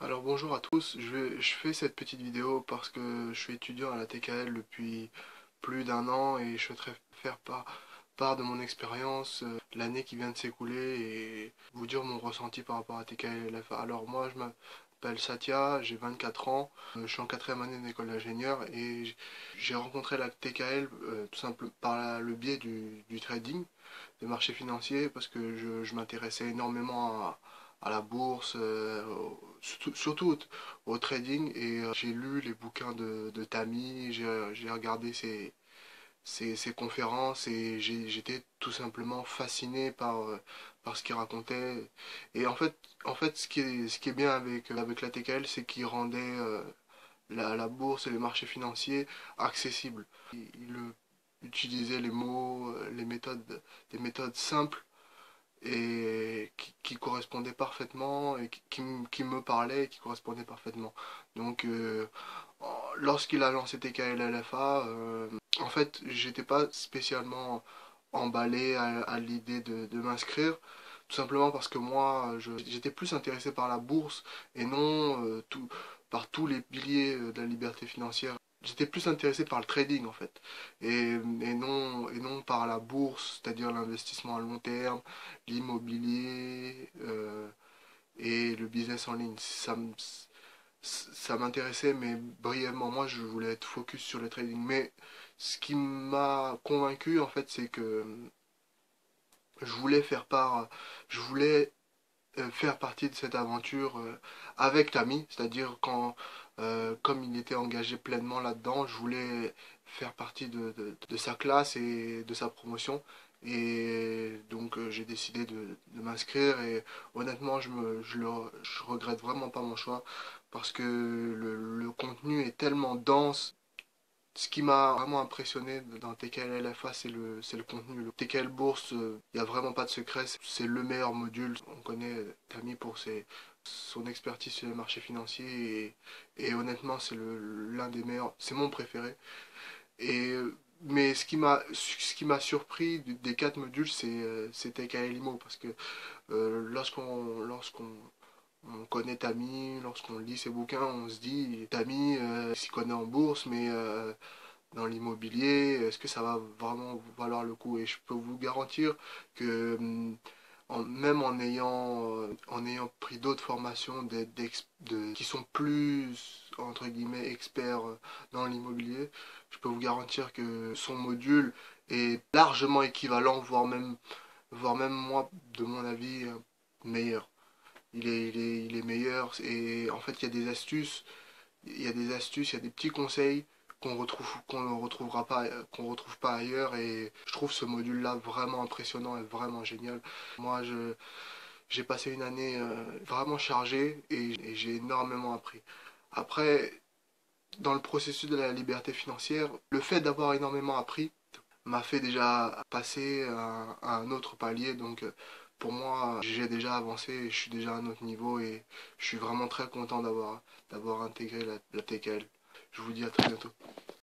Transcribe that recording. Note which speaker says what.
Speaker 1: Alors bonjour à tous, je fais cette petite vidéo parce que je suis étudiant à la TKL depuis plus d'un an et je souhaiterais faire part de mon expérience l'année qui vient de s'écouler et vous dire mon ressenti par rapport à TKL LFA. Alors moi je m'appelle Satya, j'ai 24 ans, je suis en quatrième année d'école d'ingénieur et j'ai rencontré la TKL tout simplement par le biais du trading, des marchés financiers parce que je m'intéressais énormément à la bourse, surtout au trading et j'ai lu les bouquins de Tammy, j'ai regardé ses conférences et j'étais tout simplement fasciné par ce qu'il racontait. Et en fait ce qui est bien avec la TKL, c'est qu'il rendait la bourse et les marchés financiers accessibles. Il utilisait les mots, les méthodes, des méthodes simples et qui correspondaient parfaitement et qui me parlaient et qui correspondaient parfaitement. Donc lorsqu'il a lancé TKL LFA, en fait j'étais pas spécialement emballé à l'idée de m'inscrire, tout simplement parce que moi j'étais plus intéressé par la bourse et non par tous les piliers de la liberté financière. J'étais plus intéressé par le trading en fait, et non par la bourse, c'est-à-dire l'investissement à long terme, l'immobilier et le business en ligne. Ça m'intéressait, mais brièvement, moi je voulais être focus sur le trading. Mais ce qui m'a convaincu en fait, c'est que je voulais je voulais faire partie de cette aventure avec Tammy, c'est-à-dire comme il était engagé pleinement là-dedans, je voulais faire partie de sa classe et de sa promotion. Et donc j'ai décidé de m'inscrire et honnêtement je regrette vraiment pas mon choix parce que le contenu est tellement dense. Ce qui m'a vraiment impressionné dans TKL LFA, c'est le contenu. Le TKL Bourse, il n'y a vraiment pas de secret, c'est le meilleur module. On connaît Tammy pour son expertise sur les marchés financiers et honnêtement, c'est l'un des meilleurs, c'est mon préféré. Et, mais ce qui m'a surpris des quatre modules, c'est TKL IMO parce que lorsqu'on on connaît Tammy, lorsqu'on lit ses bouquins, on se dit Tammy s'y connaît en bourse, mais dans l'immobilier, est-ce que ça va vraiment valoir le coup? Et je peux vous garantir que même en ayant pris d'autres formations qui sont plus, entre guillemets, experts dans l'immobilier, je peux vous garantir que son module est largement équivalent, voire même moi, de mon avis, meilleur. Il est meilleur et en fait il y a des petits conseils qu'on retrouve pas ailleurs et je trouve ce module là vraiment impressionnant et vraiment génial. Moi j'ai passé une année vraiment chargée et j'ai énormément appris. Après, dans le processus de la liberté financière, le fait d'avoir énormément appris m'a fait déjà passer à un autre palier. Donc pour moi, j'ai déjà avancé et je suis déjà à un autre niveau et je suis vraiment très content d'avoir intégré la TKL. Je vous dis à très bientôt.